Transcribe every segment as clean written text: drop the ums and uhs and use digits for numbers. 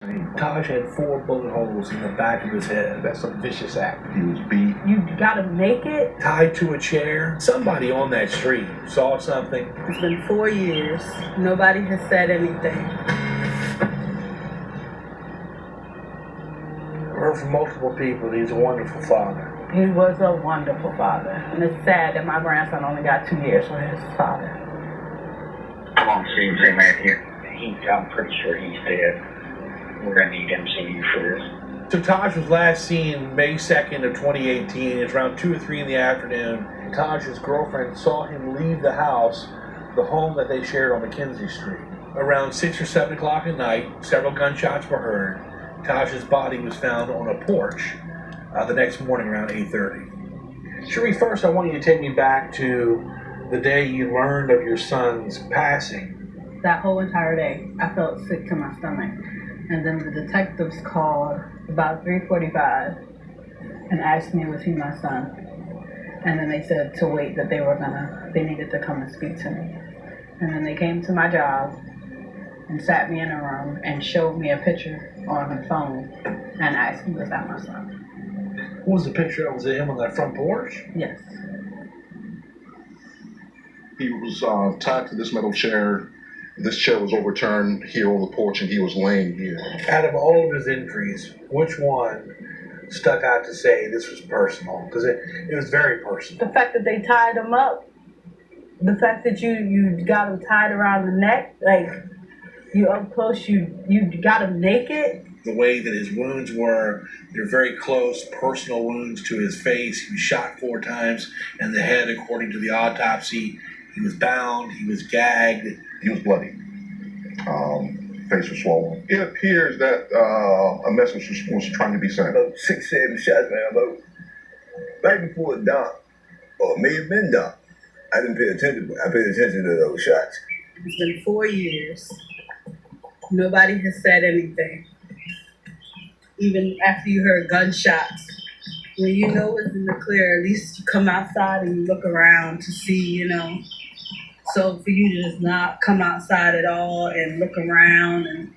Taj had 4 bullet holes in the back of his head. That's a vicious act. He was beat. You gotta make it. Tied to a chair. Somebody on that street saw something. It's been 4 years. Nobody has said anything. I've heard from multiple people that he's a wonderful father. He was a wonderful father. And it's sad that my grandson only got 2 years with his father. How long CMC man here? I'm pretty sure he's dead. We're gonna need MCU for this. So Taj was last seen May 2nd of 2018. It's around 2 or 3 in the afternoon. Taj's girlfriend saw him leave the house, the home that they shared on Mackenzie Street. Around 6 or 7 o'clock at night, several gunshots were heard. Taj's body was found on a porch the next morning around 8:30. Cherie, first I want you to take me back to the day you learned of your son's passing. That whole entire day, I felt sick to my stomach. And then the detectives called about 3:45 and asked me was he my son. And then they said to wait, that they needed to come and speak to me. And then they came to my job and sat me in a room and showed me a picture on the phone and asked me was that my son. What was the picture of? Was it him on that front porch? Yes. He was tied to this metal chair. This chair was overturned here on the porch, and he was laying here. Out of all of his injuries, which one stuck out to say this was personal? Because it was very personal. The fact that they tied him up, the fact that you got him tied around the neck, like you up close, you got him naked. The way that his wounds were, they're very close, personal wounds to his face. He was shot 4 times in the head, according to the autopsy. He was bound, he was gagged. He was bloody. Face was swollen. It appears that a message was trying to be sent. About 6, 7 shots, man. About right before dawn, or it may have been dawn. I didn't pay attention, but I paid attention to those shots. It's been 4 years. Nobody has said anything. Even after you heard gunshots, when you know it's in the clear, at least you come outside and you look around to see, So for you to just not come outside at all and look around, and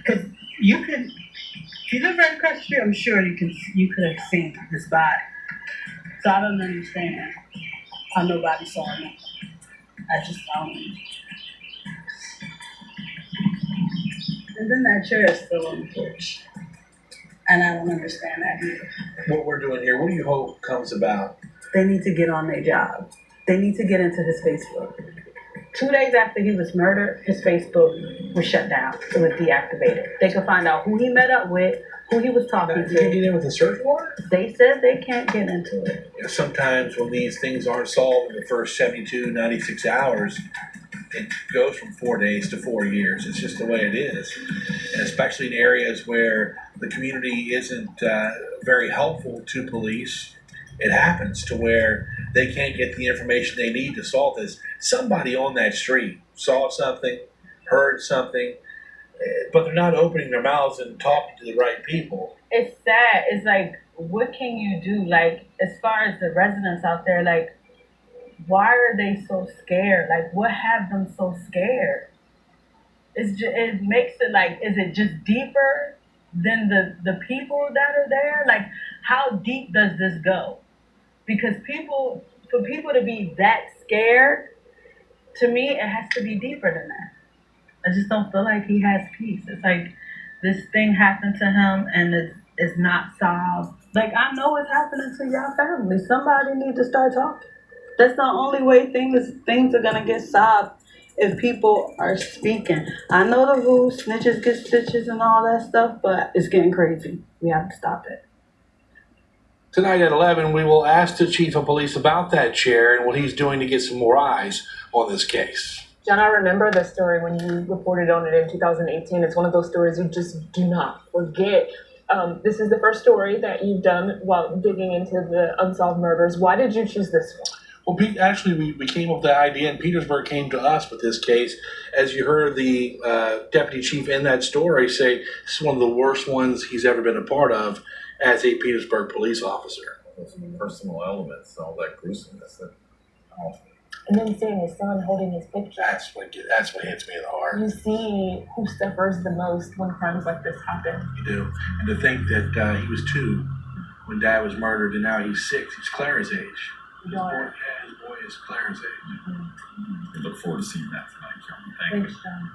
because you could, if you live right across the street, I'm sure you could have seen his body. So I don't understand how nobody saw him. I just don't. And then that chair is still on the porch, and I don't understand that either. What we're doing here, what do you hope comes about? They need to get on their job. They need to get into his Facebook. 2 days after he was murdered, his Facebook was shut down. It was deactivated. They could find out who he met up with, who he was talking You can't to. get in with a search warrant? They said they can't get into it. Sometimes when these things aren't solved in the first 72, 96 hours, it goes from 4 days to 4 years. It's just the way it is. And especially in areas where the community isn't very helpful to police, it happens to where they can't get the information they need to solve this. Somebody on that street saw something, heard something, but they're not opening their mouths and talking to the right people. It's sad. It's like, what can you do? Like, as far as the residents out there, like, why are they so scared? Like, what have them so scared? It makes it like, is it just deeper than the people that are there? Like, how deep does this go? Because for people to be that scared, to me, it has to be deeper than that. I just don't feel like he has peace. It's like this thing happened to him and it's not solved. Like, I know it's happening to your family. Somebody needs to start talking. That's the only way things are gonna get solved, if people are speaking. I know the rules, snitches get stitches and all that stuff, but it's getting crazy. We have to stop it. Tonight at 11, we will ask the chief of police about that chair and what he's doing to get some more eyes on this case. John, I remember the story when you reported on it in 2018. It's one of those stories you just do not forget. This is the first story that you've done while digging into the unsolved murders. Why did you choose this one? Well, Pete, actually, we came up with the idea, and Petersburg came to us with this case. As you heard the deputy chief in that story say, this is one of the worst ones he's ever been a part of as a Petersburg police officer. Some personal elements, all that gruesomeness. And then seeing his son holding his picture. That's what hits me in the heart. You see who suffers the most when crimes like this happen. You do. And to think that he was 2 when Dad was murdered, and now he's 6. He's Clara's age. His boy is Clara's age. We look forward to seeing that tonight, John. Thank you. Thanks, John.